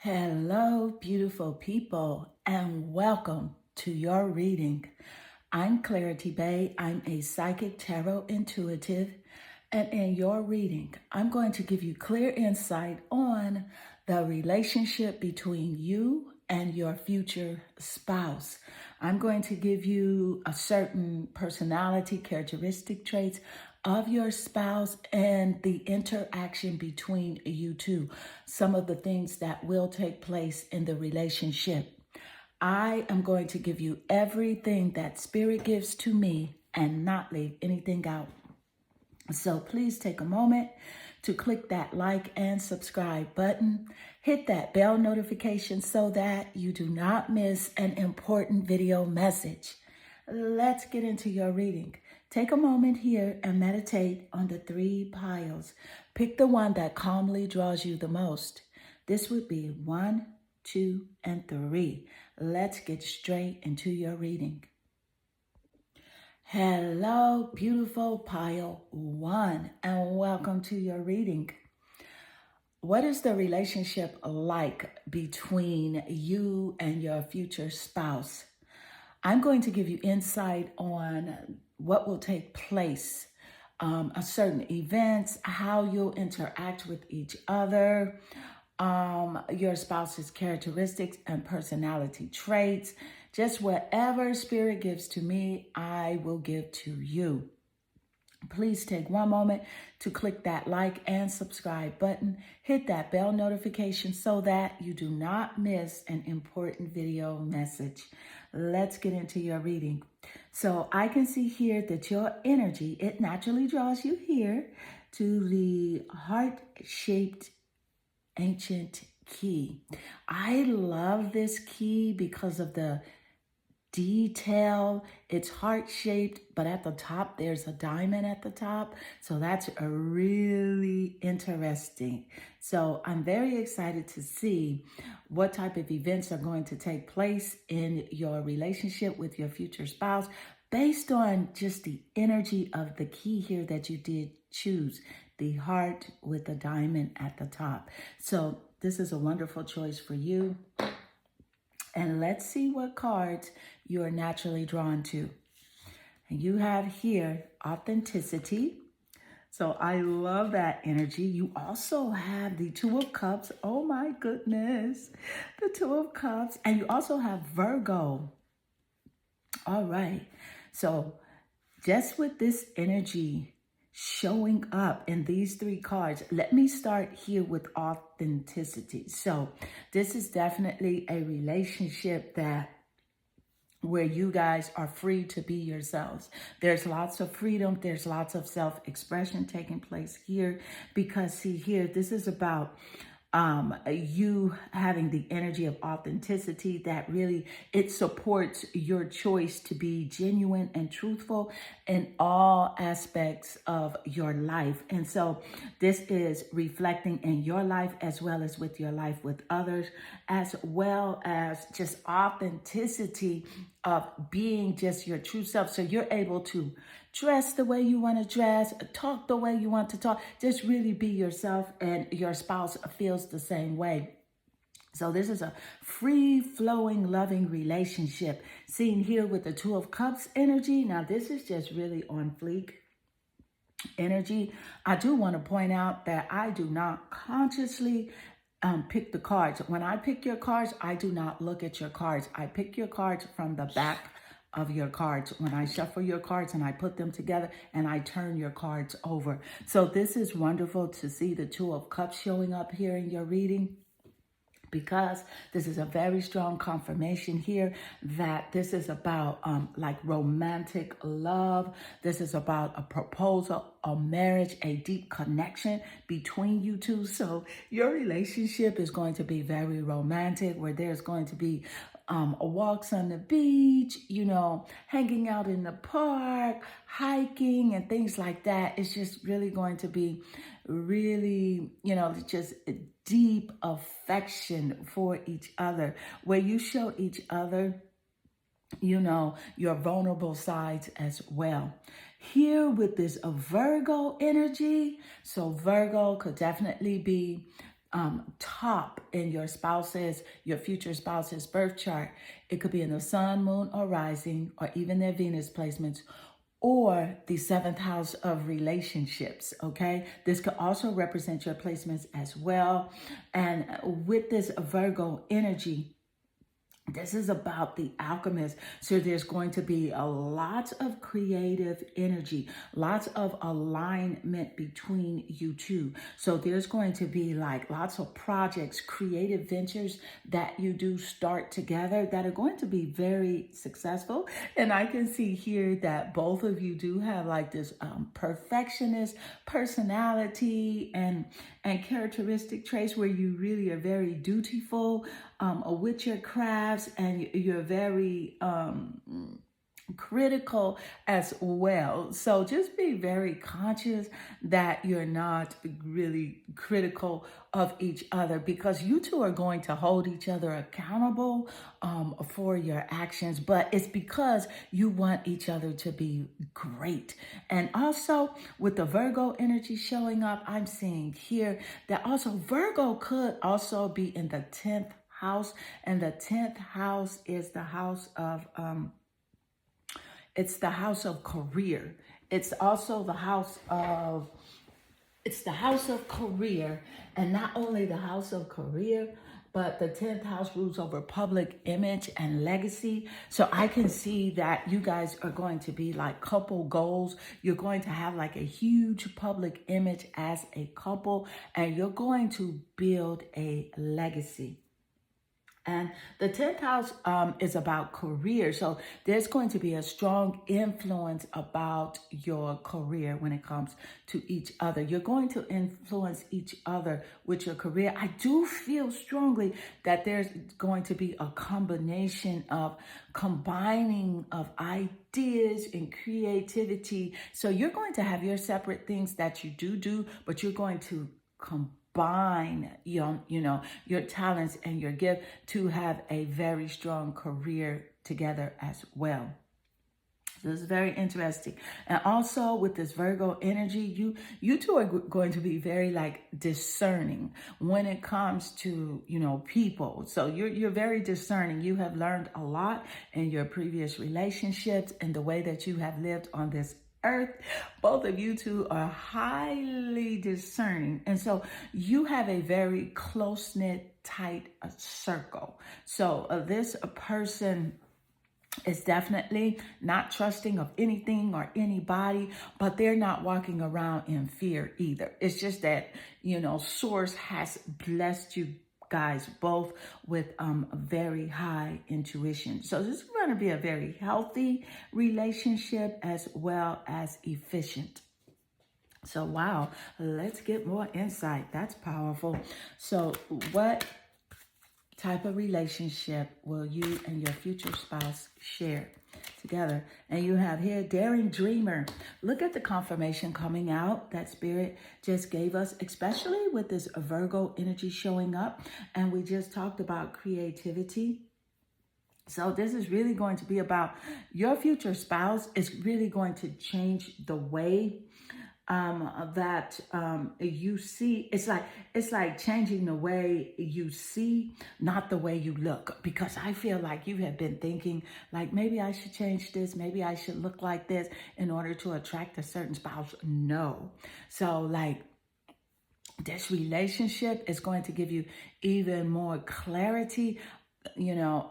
Hello, beautiful people, and welcome to your reading. I'm Clarity Bay. I'm a psychic tarot intuitive, and in your reading, I'm going to give you clear insight on the relationship between you and your future spouse. I'm going to give you a certain personality characteristic traits of your spouse and the interaction between you two, some of the things that will take place in the relationship. I am going to give you everything that Spirit gives to me and not leave anything out. So please take a moment to click that like and subscribe button. Hit that bell notification so that you do not miss an important video message. Let's get into your reading. Take a moment here and meditate on the three piles. Pick the one that calmly draws you the most. This would be 1, 2, and 3. Let's get straight into your reading. Hello, beautiful pile 1, and welcome to your reading. What is the relationship like between you and your future spouse? I'm going to give you insight on what will take place, certain events, how you'll interact with each other, your spouse's characteristics and personality traits. Just whatever Spirit gives to me, I will give to you. Please take one moment to click that like and subscribe button. Hit that bell notification so that you do not miss an important video message. Let's get into your reading. So I can see here that your energy, it naturally draws you here to the heart-shaped ancient key. I love this key because of the detail. It's heart-shaped, but at the top there's a diamond at the top, so that's a really interesting. So I'm very excited to see what type of events are going to take place in your relationship with your future spouse based on just the energy of the key here that you did choose, the heart with the diamond at the top. So this is a wonderful choice for you. And let's see what cards you are naturally drawn to. And you have here authenticity. So I love that energy. You also have the Two of Cups. Oh my goodness. The Two of Cups. And you also have Virgo. All right. So just with this energy showing up in these three cards, let me start here with authenticity. So this is definitely a relationship where you guys are free to be yourselves. There's lots of freedom. There's lots of self-expression taking place here, because see here, this is about you having the energy of authenticity that really, it supports your choice to be genuine and truthful in all aspects of your life. And so this is reflecting in your life as well as with your life with others, as well as just authenticity of being just your true self. So you're able to dress the way you want to dress, talk the way you want to talk, just really be yourself, and your spouse feels the same way. So this is a free-flowing, loving relationship. Seen here with the Two of Cups energy. Now this is just really on fleek energy. I do want to point out that I do not consciously pick the cards. When I pick your cards, I do not look at your cards. I pick your cards from the back of your cards. When I shuffle your cards and I put them together and I turn your cards over. So this is wonderful to see the Two of Cups showing up here in your reading, because this is a very strong confirmation here that this is about like romantic love. This is about a proposal, a marriage, a deep connection between you two. So your relationship is going to be very romantic, where there's going to be walks on the beach, you know, hanging out in the park, hiking and things like that. It's just really going to be really, you know, just deep affection for each other, where you show each other, you know, your vulnerable sides as well. Here with this Virgo energy, so Virgo could definitely be top in your future spouse's birth chart. It could be in the sun, moon, or rising, or even their Venus placements, or the seventh house of relationships, okay? This could also represent your placements as well. And with this Virgo energy, this is about the alchemist. So there's going to be a lot of creative energy, lots of alignment between you two. So there's going to be like lots of projects, creative ventures that you do start together that are going to be very successful. And I can see here that both of you do have like this perfectionist personality and characteristic traits where you really are very dutiful with your crafts, and you're very critical as well. So just be very conscious that you're not really critical of each other, because you two are going to hold each other accountable for your actions, but it's because you want each other to be great. And also with the Virgo energy showing up, I'm seeing here that also Virgo could also be in the 10th house, and the 10th house is the house of it's the house of career. It's also the house of career, and not only the house of career, but the 10th house rules over public image and legacy. So I can see that you guys are going to be like couple goals. You're going to have like a huge public image as a couple, and you're going to build a legacy. And the 10th house is about career. So there's going to be a strong influence about your career when it comes to each other. You're going to influence each other with your career. I do feel strongly that there's going to be a combination of combining of ideas and creativity. So you're going to have your separate things that you do, but you're going to combine your talents and your gift to have a very strong career together as well. So this is very interesting. And also with this Virgo energy, you two are going to be very like discerning when it comes to, people. So you're very discerning. You have learned a lot in your previous relationships and the way that you have lived on this earth. Both of you two are highly discerning, and so you have a very close-knit, tight circle. So this person is definitely not trusting of anything or anybody, but they're not walking around in fear either. It's just that, Source has blessed you guys both with very high intuition. So this is going to be a very healthy relationship as well as efficient. So wow, let's get more insight. That's powerful. So what type of relationship will you and your future spouse share together? And you have here daring dreamer. Look at the confirmation coming out that Spirit just gave us, especially with this Virgo energy showing up. And we just talked about creativity. So this is really going to be about your future spouse is really going to change the way that you see. It's like changing the way you see, not the way you look, because I feel like you have been thinking like, maybe I should change this, maybe I should look like this in order to attract a certain spouse. No. So like this relationship is going to give you even more clarity,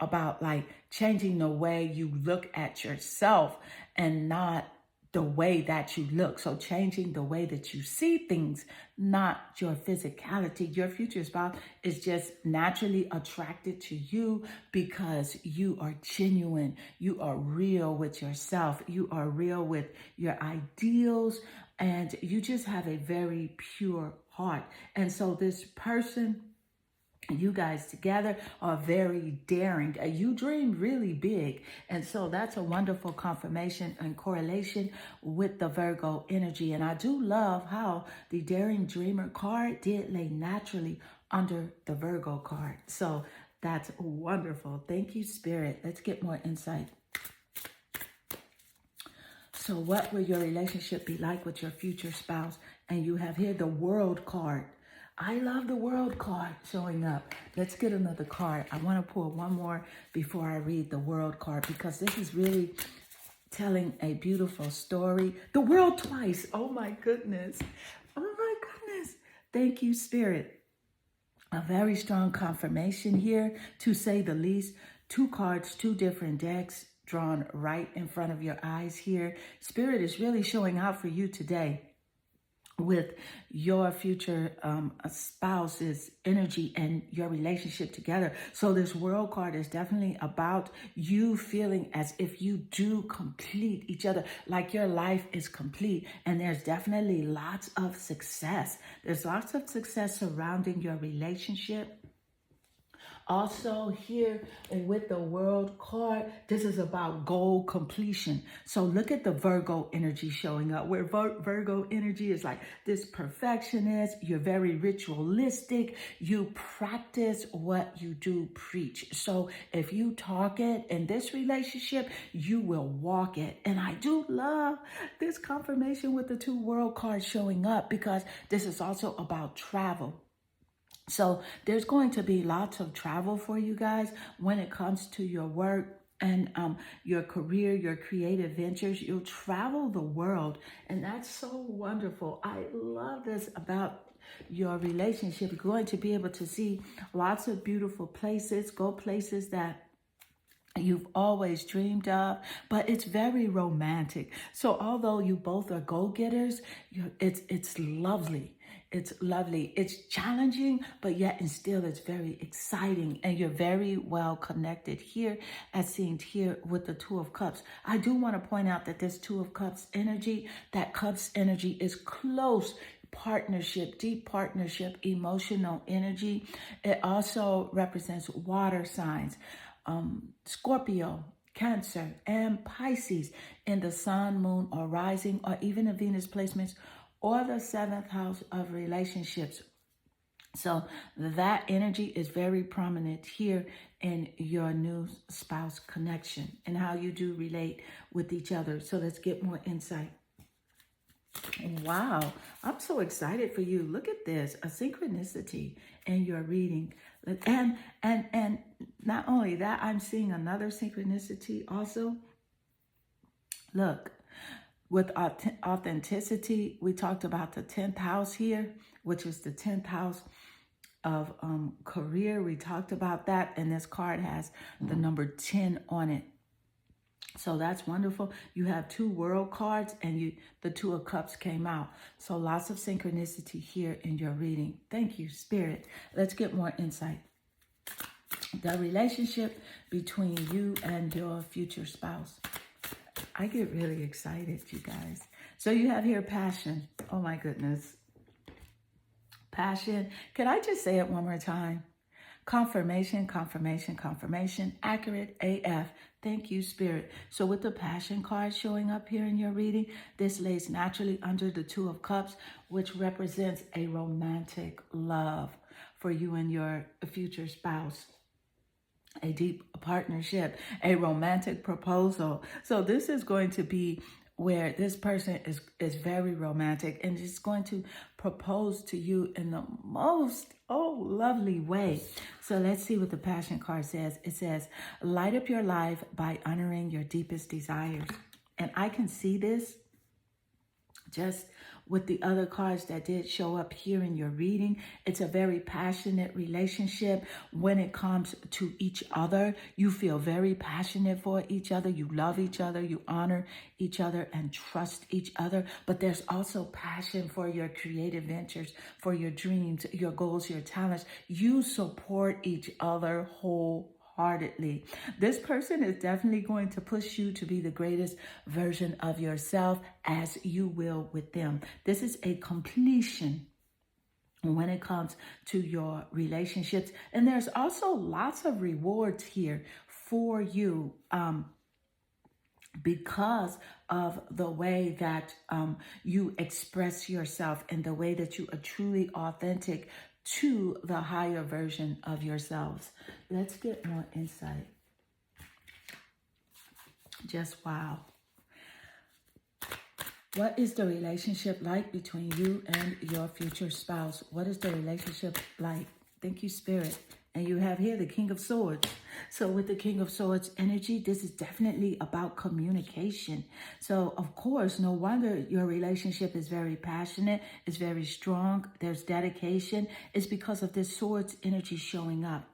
about like changing the way you look at yourself and not the way that you look. So changing the way that you see things, not your physicality. Your future spouse is just naturally attracted to you because you are genuine. You are real with yourself. You are real with your ideals, and you just have a very pure heart. And so this person, you guys together are very daring. You dream really big. And so that's a wonderful confirmation and correlation with the Virgo energy. And I do love how the daring dreamer card did lay naturally under the Virgo card. So that's wonderful. Thank you, Spirit. Let's get more insight. So what will your relationship be like with your future spouse? And you have here the World card. I love the world card showing up. Let's get another card. I want to pull one more before I read the world card because this is really telling a beautiful story. The world twice. Oh my goodness. Oh my goodness. Thank you, Spirit. A very strong confirmation here, to say the least. Two cards, two different decks drawn right in front of your eyes here. Spirit is really showing out for you today with your future spouse's energy and your relationship together. So this world card is definitely about you feeling as if you do complete each other, like your life is complete. And there's definitely lots of success. There's lots of success surrounding your relationship. Also here with the world card, this is about goal completion. So look at the Virgo energy showing up, where Virgo energy is like this perfectionist. You're very ritualistic. You practice what you do preach. So if you talk it in this relationship, you will walk it. And I do love this confirmation with the two world cards showing up, because this is also about travel. So there's going to be lots of travel for you guys when it comes to your work and your career, your creative ventures. You'll travel the world, and that's so wonderful. I love this about your relationship. You're going to be able to see lots of beautiful places, go places that you've always dreamed of, but it's very romantic. So although you both are go-getters, it's lovely. It's lovely. It's challenging, but yet and still it's very exciting. And you're very well connected here, as seen here with the Two of Cups. I do want to point out that this Two of Cups energy, that Cups energy is close partnership, deep partnership, emotional energy. It also represents water signs. Scorpio, Cancer, and Pisces in the sun, moon, or rising, or even the Venus placements, or the 7th house of relationships. So that energy is very prominent here in your new spouse connection and how you do relate with each other. So let's get more insight. Wow, I'm so excited for you. Look at this, a synchronicity in your reading. And not only that, I'm seeing another synchronicity also. Look, with authenticity, we talked about the 10th house here, which is the 10th house of career. We talked about that, and this card has the number 10 on it. So that's wonderful. You have two world cards, and the Two of Cups came out. So lots of synchronicity here in your reading. Thank you, Spirit. Let's get more insight. The relationship between you and your future spouse. I get really excited, you guys. So you have here passion. Oh my goodness. Passion. Can I just say it one more time? Confirmation, confirmation, confirmation. Accurate AF. Thank you, Spirit. So with the passion card showing up here in your reading, this lays naturally under the Two of Cups, which represents a romantic love for you and your future spouse. A deep partnership, a romantic proposal. So this is going to be where this person is very romantic and is going to propose to you in the most lovely way. So let's see what the passion card says. It says, light up your life by honoring your deepest desires. And I can see this just with the other cards that did show up here in your reading. It's a very passionate relationship when it comes to each other. You feel very passionate for each other. You love each other. You honor each other and trust each other. But there's also passion for your creative ventures, for your dreams, your goals, your talents. You support each other wholeheartedly. This person is definitely going to push you to be the greatest version of yourself, as you will with them. This is a completion when it comes to your relationships. And there's also lots of rewards here for you because of the way that you express yourself and the way that you are truly authentic to the higher version of yourselves. Let's get more insight. Just wow. What is the relationship like between you and your future spouse? What is the relationship like? Thank you, Spirit. And you have here the King of Swords. So with the King of Swords energy, this is definitely about communication. So, of course, no wonder your relationship is very passionate, it's very strong, there's dedication. It's because of this Swords energy showing up.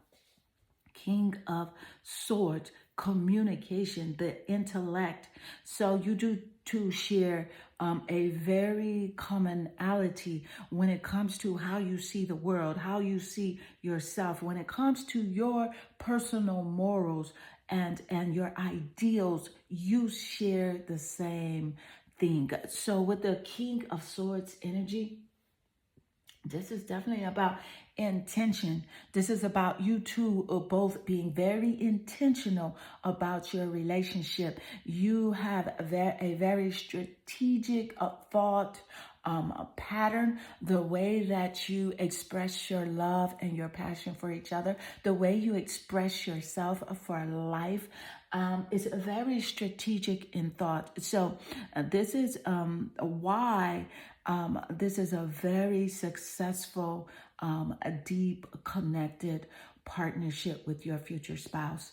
King of Swords, communication, the intellect. So you do to share a very commonality when it comes to how you see the world, how you see yourself, when it comes to your personal morals and your ideals, you share the same thing. So with the King of Swords energy, this is definitely about intention. This is about you two both being very intentional about your relationship. You have a very strategic thought a pattern, the way that you express your love and your passion for each other, the way you express yourself for life is very strategic in thought. So this is why this is a very successful, a deep, connected partnership with your future spouse.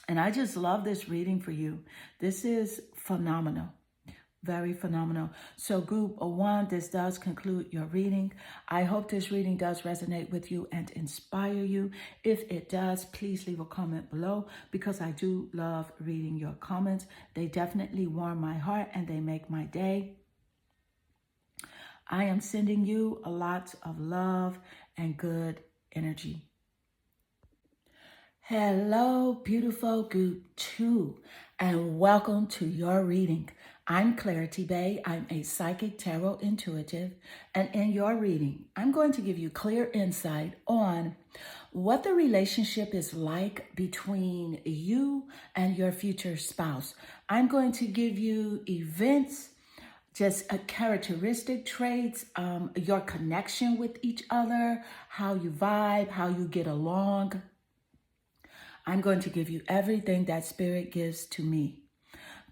And I just love this reading for you. This is phenomenal. Very phenomenal. So group 1, this does conclude your reading. I hope this reading does resonate with you and inspire you. If it does, please leave a comment below because I do love reading your comments. They definitely warm my heart and they make my day. I am sending you a lot of love and good energy. Hello, beautiful group 2, and welcome to your reading. I'm Clarity Bay. I'm a psychic tarot intuitive, and in your reading, I'm going to give you clear insight on what the relationship is like between you and your future spouse. I'm going to give you events, just characteristic traits, your connection with each other, how you vibe, how you get along. I'm going to give you everything that Spirit gives to me.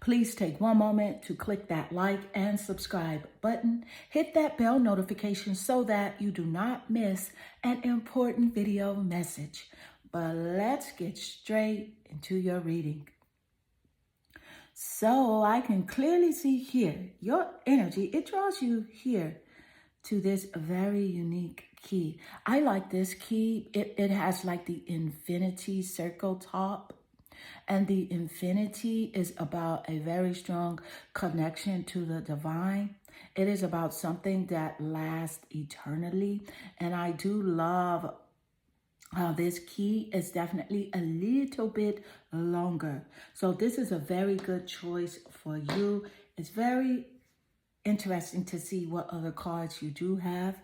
Please take one moment to click that like and subscribe button. Hit that bell notification so that you do not miss an important video message. But let's get straight into your reading. So I can clearly see here, your energy, it draws you here to this very unique key. I like this key. It has like the infinity circle top. And the infinity is about a very strong connection to the divine. It is about something that lasts eternally. And I do love how this key is definitely a little bit longer. So this is a very good choice for you. It's very interesting to see what other cards you do have.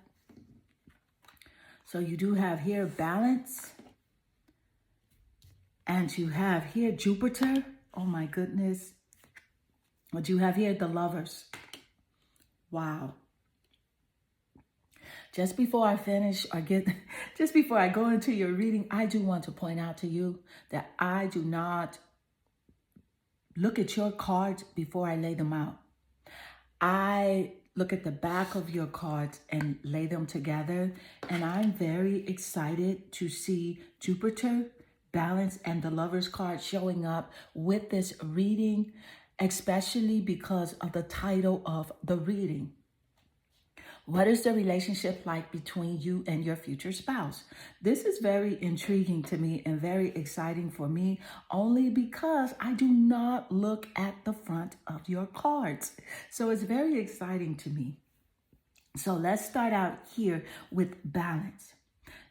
So you do have here balance. And you have here Jupiter. Oh my goodness. What you have here, the Lovers. Wow. Just before I finish just before I go into your reading, I do want to point out to you that I do not look at your cards before I lay them out. I look at the back of your cards and lay them together. And I'm very excited to see Jupiter, balance, and the Lovers card showing up with this reading, especially because of the title of the reading. What is the relationship like between you and your future spouse? This is very intriguing to me and very exciting for me, only because I do not look at the front of your cards. So it's very exciting to me. So let's start out here with balance.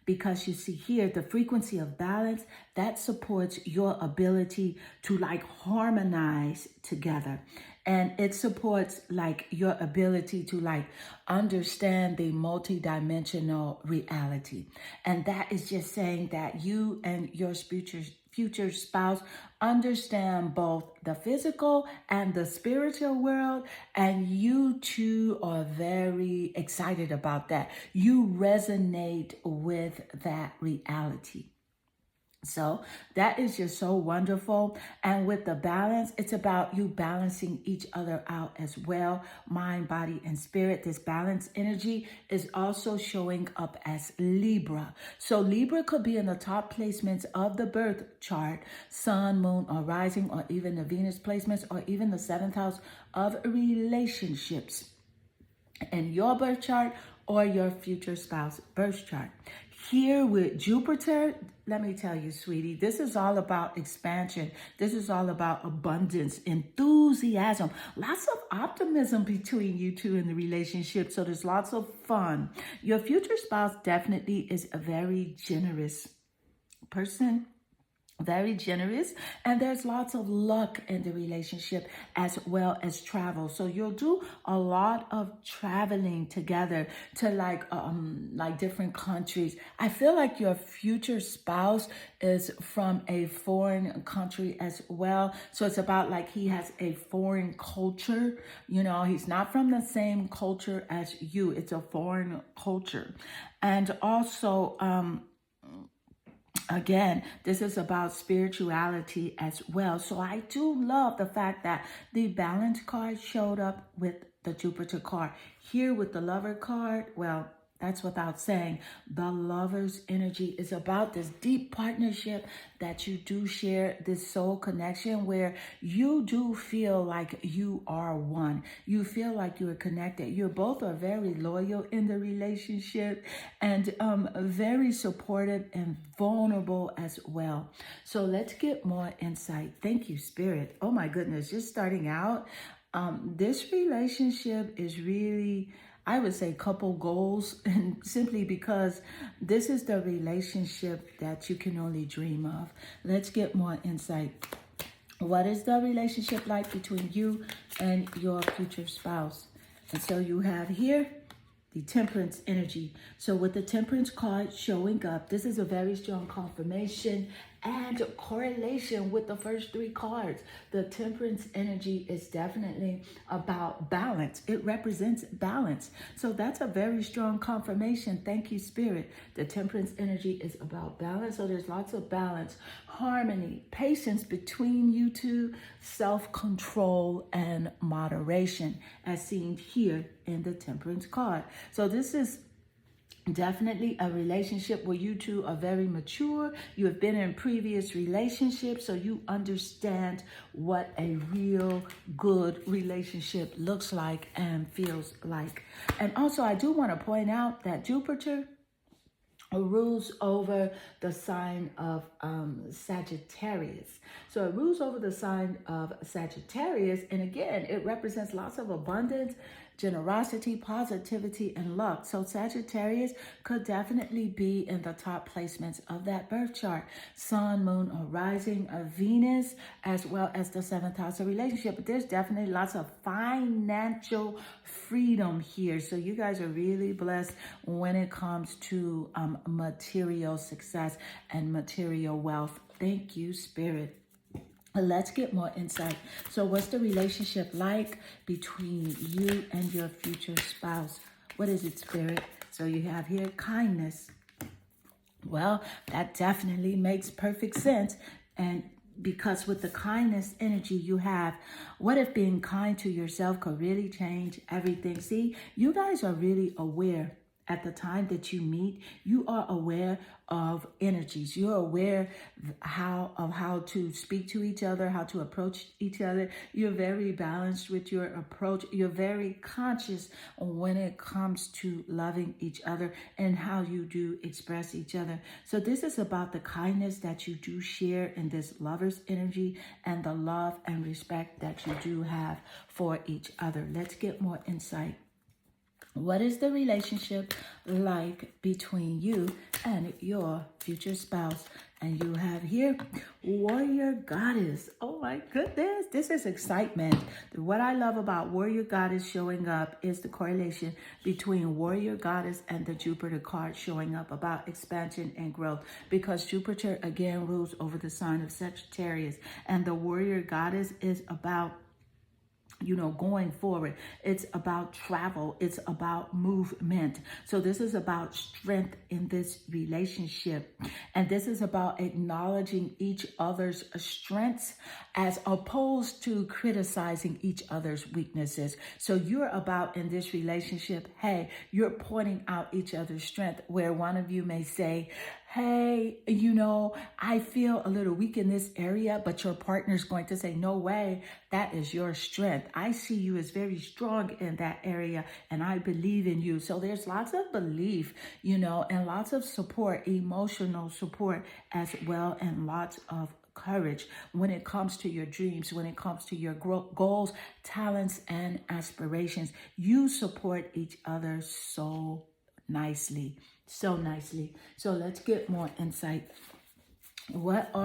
Because you see here, the frequency of balance, that supports your ability to like harmonize together. And it supports like your ability to like understand the multidimensional reality. And that is just saying that you and your future spouse understand both the physical and the spiritual world, and you two are very excited about that. You resonate with that reality. So that is just so wonderful. And with the balance, it's about you balancing each other out as well. Mind, body, and spirit. This balance energy is also showing up as Libra. So Libra could be in the top placements of the birth chart, sun, moon, or rising, or even the Venus placements, or even the seventh house of relationships in your birth chart or your future spouse birth chart. Here with Jupiter, let me tell you, sweetie, this is all about expansion. This is all about abundance, enthusiasm, lots of optimism between you two in the relationship. So there's lots of fun. Your future spouse definitely is a very generous person, very generous, and there's lots of luck in the relationship as well as travel. So you'll do a lot of traveling together to like different countries. I feel like your future spouse is from a foreign country as well. So it's about like he has a foreign culture. You know, he's not from the same culture as you. It's a foreign culture. And also, again, this is about spirituality as well. So I do love the fact that the balance card showed up with the Jupiter card. Here with the lover card, well, that's without saying. The lover's energy is about this deep partnership that you do share, this soul connection where you do feel like you are one. You feel like you are connected. You both are very loyal in the relationship and very supportive and vulnerable as well. So let's get more insight. Thank you, Spirit. Oh my goodness, just starting out. This relationship is really, I would say, couple goals, and simply because this is the relationship that you can only dream of. Let's get more insight. What is the relationship like between you and your future spouse? And so you have here the temperance energy. So with the temperance card showing up, this is a very strong confirmation and correlation with the first three cards. The temperance energy is definitely about balance. It represents balance. So that's a very strong confirmation. Thank you, Spirit. The temperance energy is about balance. So there's lots of balance, harmony, patience between you two, self-control, and moderation, as seen here in the temperance card. So this is definitely a relationship where you two are very mature. You have been in previous relationships, so you understand what a real good relationship looks like and feels like. And also, I do want to point out that Jupiter rules over the sign of Sagittarius. So it rules over the sign of Sagittarius. And again, it represents lots of abundance, generosity, positivity, and luck. So Sagittarius could definitely be in the top placements of that birth chart. Sun, moon, or rising of Venus, as well as the seventh house of relationship. But there's definitely lots of financial freedom here. So you guys are really blessed when it comes to material success and material wealth. Thank you, Spirit. Let's get more insight. So what's the relationship like between you and your future spouse? What is it, Spirit? So you have here kindness. Well, that definitely makes perfect sense. And because with the kindness energy you have, what if being kind to yourself could really change everything? See, you guys are really aware. At the time that you meet, you are aware of energies. You're aware of how to speak to each other, how to approach each other. You're very balanced with your approach. You're very conscious when it comes to loving each other and how you do express each other. So this is about the kindness that you do share in this lover's energy and the love and respect that you do have for each other. Let's get more insight. What is the relationship like between you and your future spouse? And you have here, Warrior Goddess. Oh my goodness, this is excitement. What I love about Warrior Goddess showing up is the correlation between Warrior Goddess and the Jupiter card showing up about expansion and growth. Because Jupiter, again, rules over the sign of Sagittarius. And the Warrior Goddess is about going forward. It's about travel. It's about movement. So this is about strength in this relationship. And this is about acknowledging each other's strengths as opposed to criticizing each other's weaknesses. So you're about in this relationship, hey, you're pointing out each other's strength, where one of you may say, hey, I feel a little weak in this area, but your partner's going to say, no way, that is your strength. I see you as very strong in that area, and I believe in you. So there's lots of belief, and lots of support, emotional support as well, and lots of courage when it comes to your dreams, when it comes to your goals, talents, and aspirations. You support each other so nicely. So nicely. So let's get more insight. What's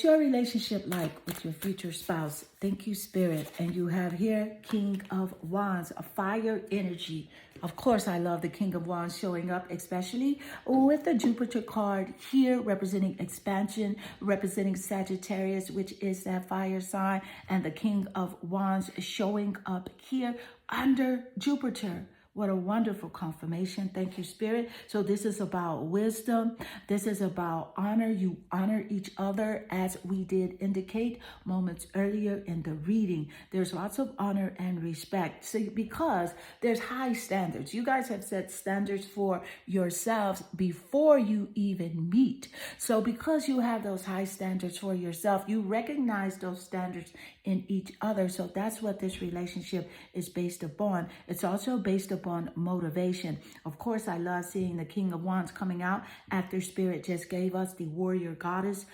your relationship like with your future spouse? Thank you, Spirit. And you have here King of Wands, a fire energy. Of course, I love the King of Wands showing up, especially with the Jupiter card here, representing expansion, representing Sagittarius, which is that fire sign, and the King of Wands showing up here under Jupiter. What a wonderful confirmation. Thank you, Spirit. So this is about wisdom. This is about honor. You honor each other, as we did indicate moments earlier in the reading. There's lots of honor and respect. So because there's high standards. You guys have set standards for yourselves before you even meet. So because you have those high standards for yourself, you recognize those standards in each other. So that's what this relationship is based upon. It's also based upon motivation. Of course, I love seeing the King of Wands coming out after Spirit just gave us the warrior goddess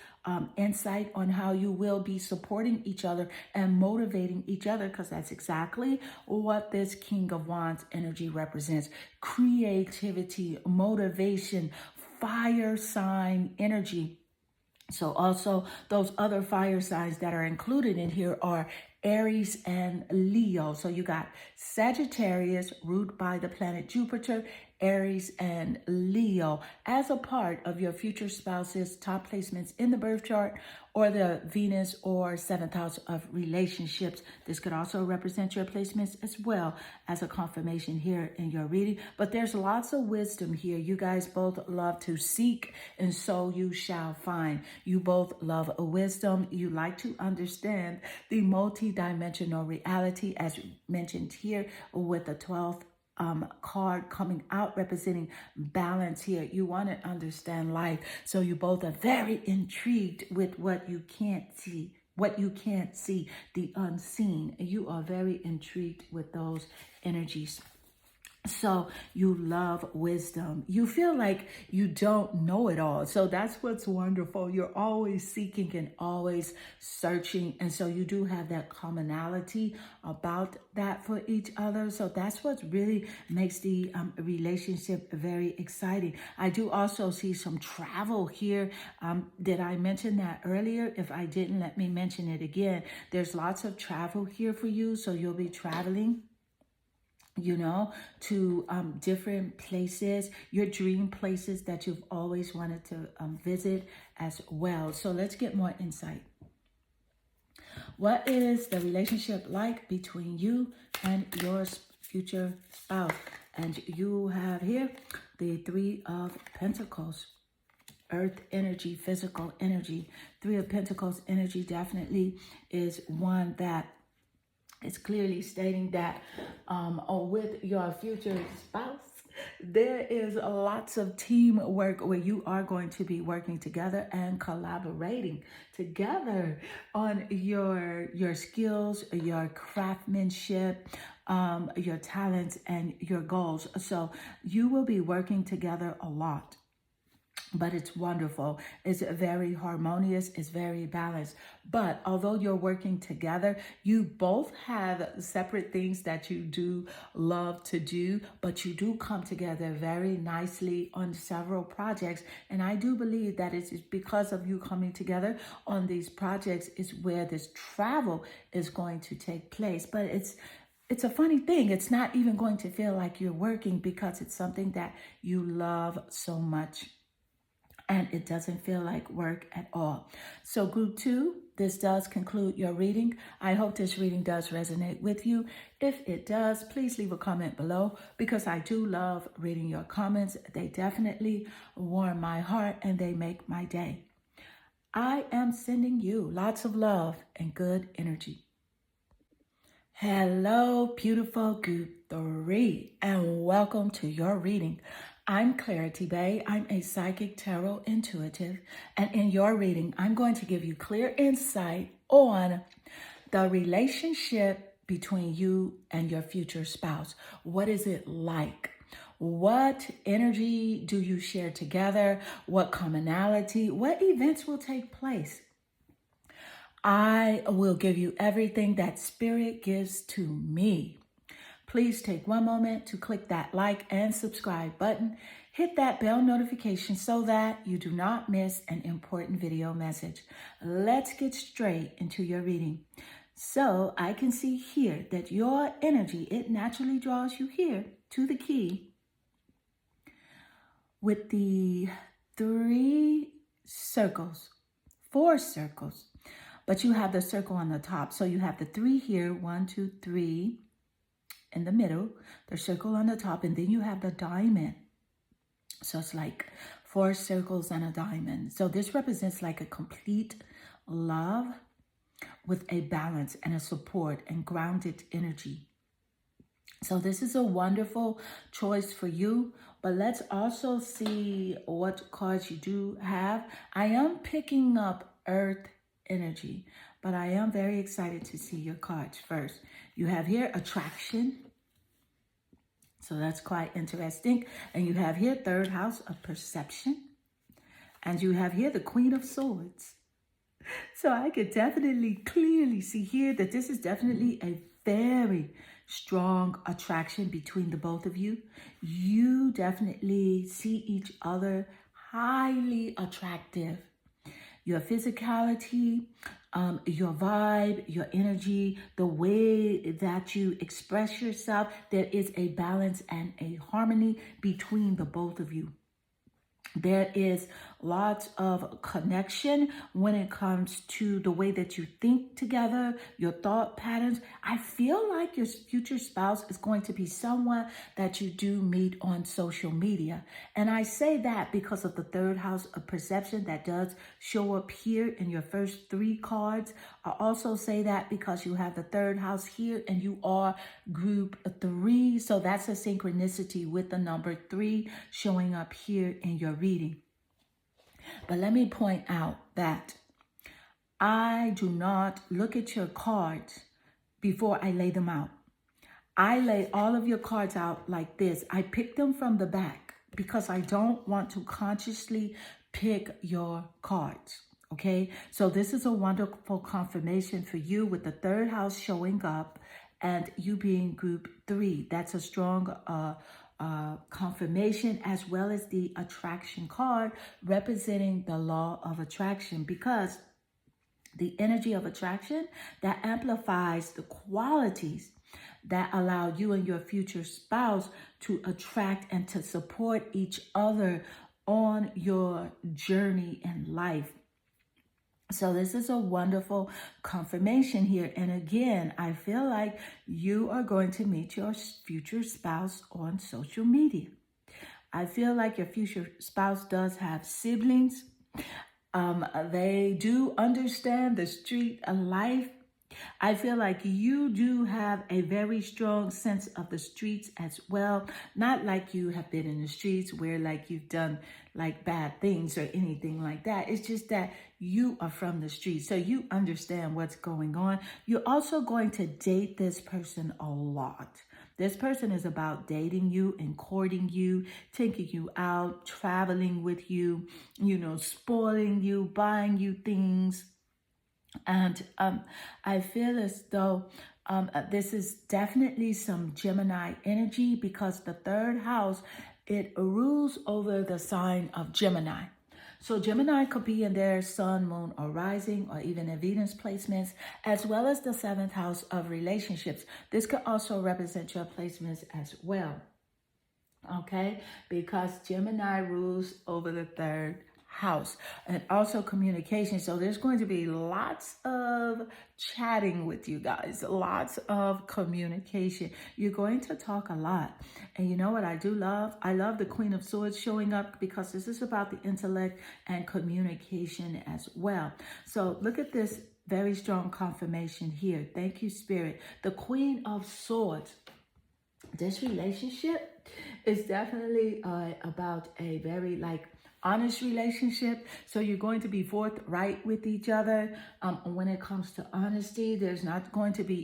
insight on how you will be supporting each other and motivating each other, because that's exactly what this King of Wands energy represents. Creativity, motivation, fire sign energy. So also those other fire signs that are included in here are Aries and Leo. So you got Sagittarius, ruled by the planet Jupiter, Aries and Leo, as a part of your future spouse's top placements in the birth chart, or the Venus or seventh house of relationships. This could also represent your placements as well as a confirmation here in your reading. But there's lots of wisdom here. You guys both love to seek, and so you shall find. You both love wisdom. You like to understand the multi-dimensional reality, as mentioned here with the 12th card coming out representing balance here. You want to understand life. So you both are very intrigued with what you can't see. The unseen. You are very intrigued with those energies. So you love wisdom. You feel like you don't know it all. So that's what's wonderful. You're always seeking and always searching. And so you do have that commonality about that for each other. So that's what really makes the relationship very exciting. I do also see some travel here. Did I mention that earlier? If I didn't, let me mention it again. There's lots of travel here for you. So you'll be traveling, to different places, your dream places that you've always wanted to visit as well. So let's get more insight. What is the relationship like between you and your future spouse? And you have here the Three of Pentacles. Earth energy, physical energy. Three of Pentacles energy definitely is one that it's clearly stating that with your future spouse, there is lots of teamwork where you are going to be working together and collaborating together on your skills, your craftsmanship, your talents, and your goals. So you will be working together a lot. But it's wonderful. It's very harmonious. It's very balanced. But although you're working together, you both have separate things that you do love to do, but you do come together very nicely on several projects. And I do believe that it's because of you coming together on these projects is where this travel is going to take place. But it's a funny thing. It's not even going to feel like you're working, because it's something that you love so much. and it doesn't feel like work at all. So group 2, this does conclude your reading. I hope this reading does resonate with you. If it does, please leave a comment below, because I do love reading your comments. They definitely warm my heart and they make my day. I am sending you lots of love and good energy. Hello, beautiful group 3, and welcome to your reading. I'm Clarity Bay. I'm a psychic tarot intuitive, and in your reading, I'm going to give you clear insight on the relationship between you and your future spouse. What is it like? What energy do you share together? What commonality? What events will take place? I will give you everything that Spirit gives to me. Please take one moment to click that like and subscribe button. Hit that bell notification so that you do not miss an important video message. Let's get straight into your reading. So I can see here that your energy, it naturally draws you here to the key with the 4 circles, but you have the circle on the top. So you have the 3 here, 1, 2, 3 in the middle, the circle on the top, and then you have the diamond. So it's like 4 circles and a diamond. So this represents like a complete love with a balance and a support and grounded energy. So this is a wonderful choice for you, but let's also see what cards you do have. I am picking up Earth energy, but I am very excited to see your cards first. You have here attraction. So that's quite interesting. And you have here 3rd house of perception. And you have here the Queen of Swords. So I could definitely clearly see here that this is definitely a very strong attraction between the both of you. You definitely see each other highly attractive. Your physicality, your vibe, your energy, the way that you express yourself, there is a balance and a harmony between the both of you. There is lots of connection when it comes to the way that you think together, your thought patterns. I feel like your future spouse is going to be someone that you do meet on social media. And I say that because of the 3rd house of perception that does show up here in your first 3 cards. I also say that because you have the 3rd house here and you are group 3. So that's a synchronicity with the number 3 showing up here in your reading. But let me point out that I do not look at your cards before I lay them out. I lay all of your cards out like this. I pick them from the back because I don't want to consciously pick your cards. Okay, so this is a wonderful confirmation for you with the 3rd house showing up and you being group 3. That's a strong confirmation, as well as the attraction card representing the law of attraction, because the energy of attraction that amplifies the qualities that allow you and your future spouse to attract and to support each other on your journey in life. So this is a wonderful confirmation here. And again, I feel like you are going to meet your future spouse on social media. I feel like your future spouse does have siblings. They do understand the street life. I feel like you do have a very strong sense of the streets as well. Not like you have been in the streets where like you've done like bad things or anything like that. It's just that you are from the streets, so you understand what's going on. You're also going to date this person a lot. This person is about dating you and courting you, taking you out, traveling with you, spoiling you, buying you things. And I feel as though this is definitely some Gemini energy, because the 3rd house, it rules over the sign of Gemini. So Gemini could be in their sun, moon, or rising, or even in Venus placements, as well as the 7th house of relationships. This could also represent your placements as well. Okay? Because Gemini rules over the 3rd house, and also communication. So there's going to be lots of chatting with you guys, lots of communication. You're going to talk a lot. And you know what I do love? I love the Queen of Swords showing up because this is about the intellect and communication as well. So look at this very strong confirmation here. Thank you, Spirit. The Queen of Swords. This relationship is definitely about a very honest relationship. So you're going to be forthright with each other. When it comes to honesty, there's not going to be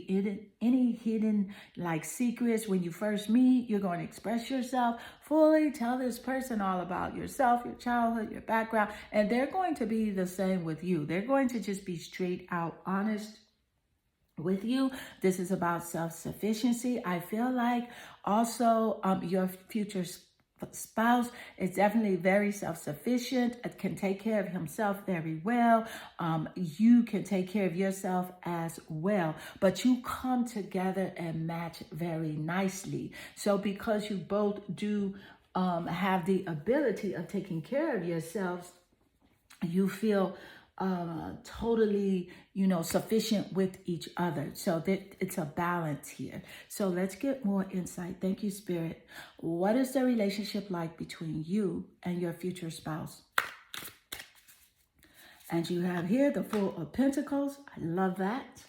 any hidden secrets. When you first meet, you're going to express yourself fully, tell this person all about yourself, your childhood, your background, and they're going to be the same with you. They're going to just be straight out honest with you. This is about self-sufficiency. I feel like also your future spouse is definitely very self-sufficient, can take care of himself very well. You can take care of yourself as well, but you come together and match very nicely. So because you both do have the ability of taking care of yourselves, you feel totally, sufficient with each other. So that it's a balance here. So let's get more insight. Thank you, Spirit. What is the relationship like between you and your future spouse? And you have here the Fool of Pentacles. I love that.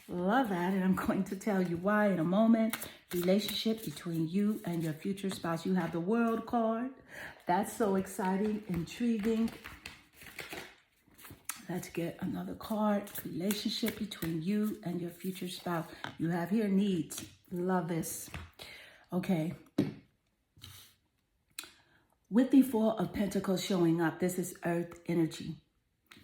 Love that. And I'm going to tell you why in a moment. Relationship between you and your future spouse. You have the World card. That's so exciting, intriguing. Let's get another card. Relationship between you and your future spouse. You have here needs. Love this. Okay. With the Four of Pentacles showing up, this is earth energy.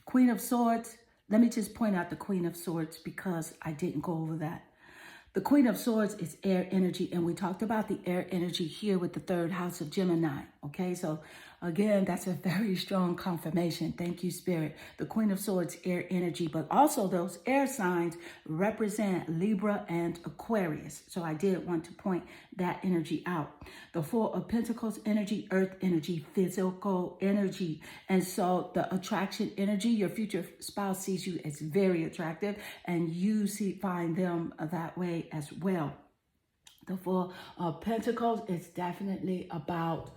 Queen of Swords. Let me just point out the Queen of Swords because I didn't go over that. The Queen of Swords is air energy, and we talked about the air energy here with the third house of Gemini. Okay, so again, that's a very strong confirmation. Thank you, Spirit. The Queen of Swords, air energy, but also those air signs represent Libra and Aquarius. So I did want to point that energy out. The Four of Pentacles energy, earth energy, physical energy. And so the attraction energy, your future spouse sees you as very attractive, and you find them that way as well. The Four of Pentacles is definitely about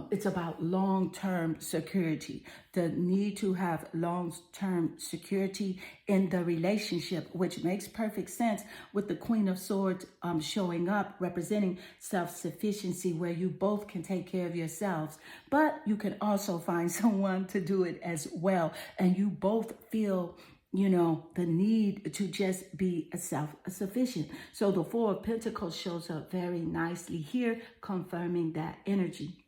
it's about long-term security, the need to have long-term security in the relationship, which makes perfect sense with the Queen of Swords showing up, representing self-sufficiency, where you both can take care of yourselves, but you can also find someone to do it as well. And you both feel the need to just be self-sufficient. So the Four of Pentacles shows up very nicely here, confirming that energy.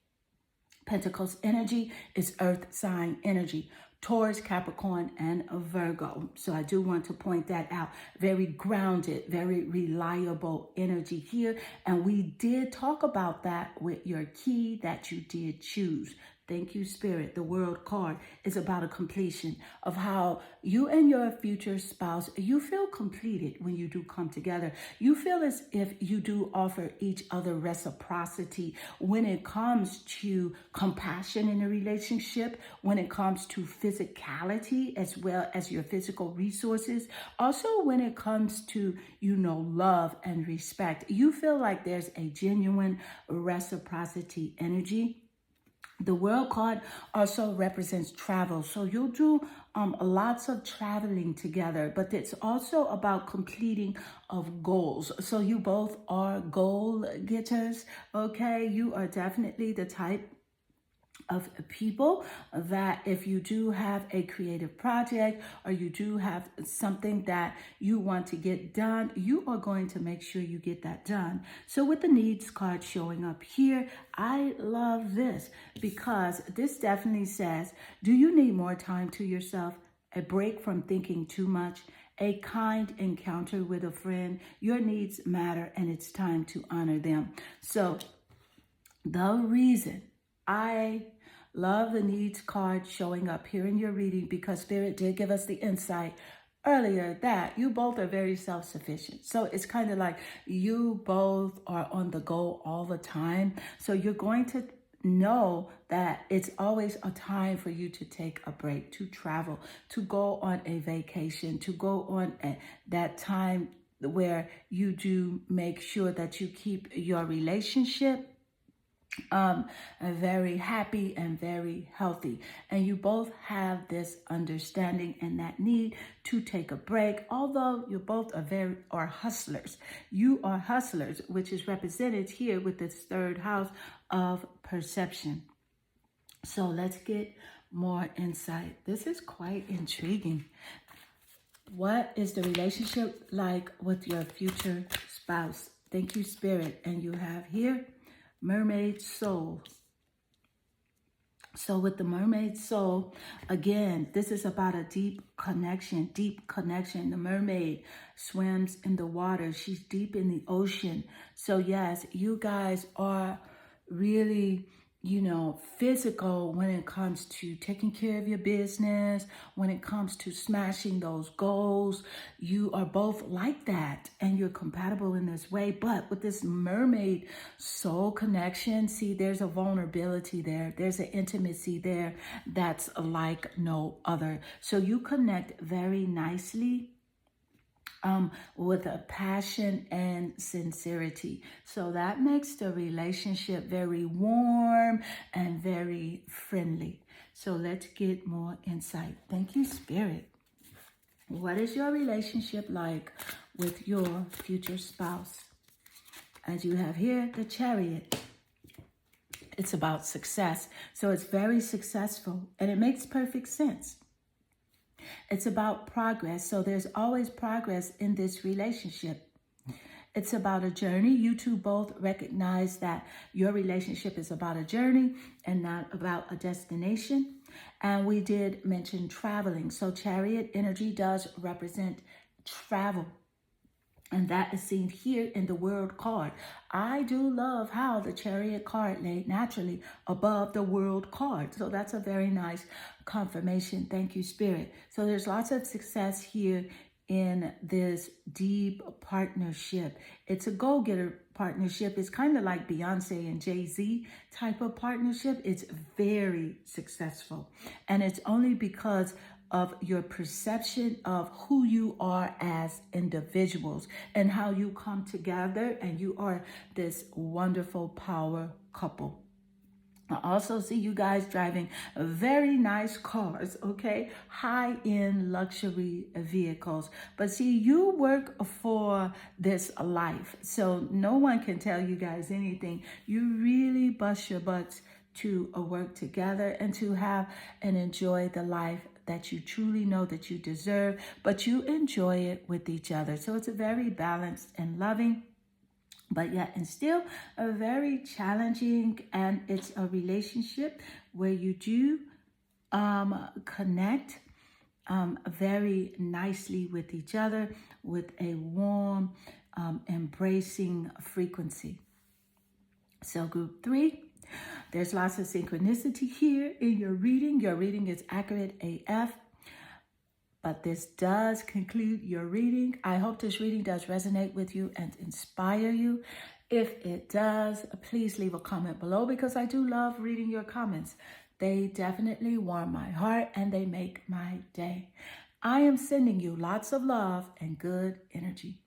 Pentacles energy is earth sign energy. Taurus, Capricorn, and Virgo. So I do want to point that out. Very grounded, very reliable energy here. And we did talk about that with your key that you did choose. Thank you, Spirit. The World card is about a completion of how you and your future spouse, you feel completed when you do come together. You feel as if you do offer each other reciprocity when it comes to compassion in a relationship, when it comes to physicality as well as your physical resources. Also, when it comes to, love and respect, you feel like there's a genuine reciprocity energy. The World card also represents travel. So you'll do lots of traveling together, but it's also about completing of goals. So you both are goal getters, okay? You are definitely the type of people that if you do have a creative project or you do have something that you want to get done, you are going to make sure you get that done. So with the needs card showing up here, I love this because this definitely says, do you need more time to yourself? A break from thinking too much? A kind encounter with a friend? Your needs matter and it's time to honor them. So the reason I love the needs card showing up here in your reading, because Spirit did give us the insight earlier that you both are very self-sufficient. So it's kind of like you both are on the go all the time. So you're going to know that it's always a time for you to take a break, to travel, to go on a vacation, to go on that time where you do make sure that you keep your relationship very happy and very healthy. And you both have this understanding and that need to take a break. Although you both are hustlers. You are hustlers, which is represented here with this third house of perception. So let's get more insight. This is quite intriguing. What is the relationship like with your future spouse? Thank you, Spirit. And you have here mermaid soul. So with the mermaid soul, again, this is about a deep connection, The mermaid swims in the water. She's deep in the ocean. So yes, you guys are really, physical when it comes to taking care of your business, when it comes to smashing those goals. You are both like that and you're compatible in this way. But with this mermaid soul connection, see, there's a vulnerability there. There's an intimacy there that's like no other. So you connect very nicely with a passion and sincerity. So that makes the relationship very warm and very friendly. So let's get more insight. Thank you, Spirit. What is your relationship like with your future spouse? As you have here, the Chariot. It's about success. So it's very successful and it makes perfect sense. It's about progress. So there's always progress in this relationship. It's about a journey. You two both recognize that your relationship is about a journey and not about a destination. And we did mention traveling. So Chariot energy does represent travel. And that is seen here in the World card. I do love how the Chariot card laid naturally above the World card. So that's a very nice confirmation. Thank you, Spirit. So there's lots of success here in this deep partnership. It's a go-getter partnership. It's kind of like Beyonce and Jay-Z type of partnership. It's very successful. And it's only because of your perception of who you are as individuals and how you come together and you are this wonderful power couple. I also see you guys driving very nice cars, okay? High-end luxury vehicles. But see, you work for this life, so no one can tell you guys anything. You really bust your butts to work together and to have and enjoy the life that you truly know that you deserve, but you enjoy it with each other. So it's a very balanced and loving, but yet and still a very challenging, and it's a relationship where you do connect very nicely with each other with a warm, embracing frequency. So group 3, there's lots of synchronicity here in your reading. Your reading is accurate AF. But this does conclude your reading. I hope this reading does resonate with you and inspire you. If it does, please leave a comment below because I do love reading your comments. They definitely warm my heart and they make my day. I am sending you lots of love and good energy.